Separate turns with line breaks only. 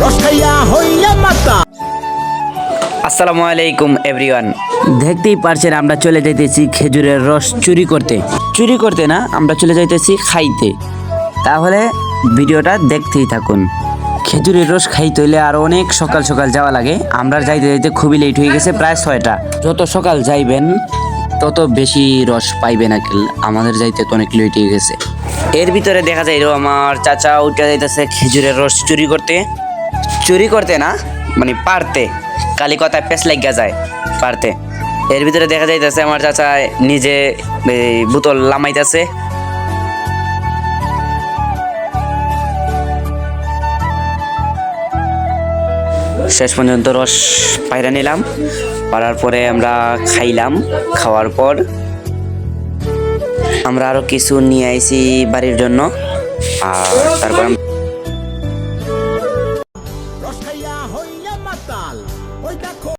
রস খাইয়া হইয়া মাতা।
আসসালামু আলাইকুম এভরিওয়ান। দেখতেই পারছেন আমরা চলে যাইতেছি খেজুরের রস চুরি করতে না, আমরা চলে যাইতেছি খাইতে। তাহলে ভিডিওটা দেখতেই থাকুন। খেজুরের রস খাইতে হইলে আর অনেক সকাল সকাল যাওয়া লাগে। আমরা যাইতে যাইতে খুবই লেট হয়ে গেছে, প্রায় 6টা। যত সকাল যাইবেন তত বেশি রস পাইবেন। আমাদের যাইতে তো অনেক লেট হয়ে গেছে। এর ভিতরে দেখা যায় আমার চাচা উঠে যাইতেছে খেজুরের রস চুরি করতে না, মানে পারতে। কালি কথায় পেস লাগিয়া যায়, পারতে। এর ভিতরে দেখা যাইতেছে আমার চাচা নিজে বোতল লামাইতেছে। শেষ পর্যন্ত রস পায়রা নিলাম, পারার পরে আমরা খাইলাম। খাওয়ার পর আমরা আরো কিছু নিয়ে আইছি বাড়ির জন্য। আর তারপর
রস খাইয়া হইয়া মাতাল। ওই দেখো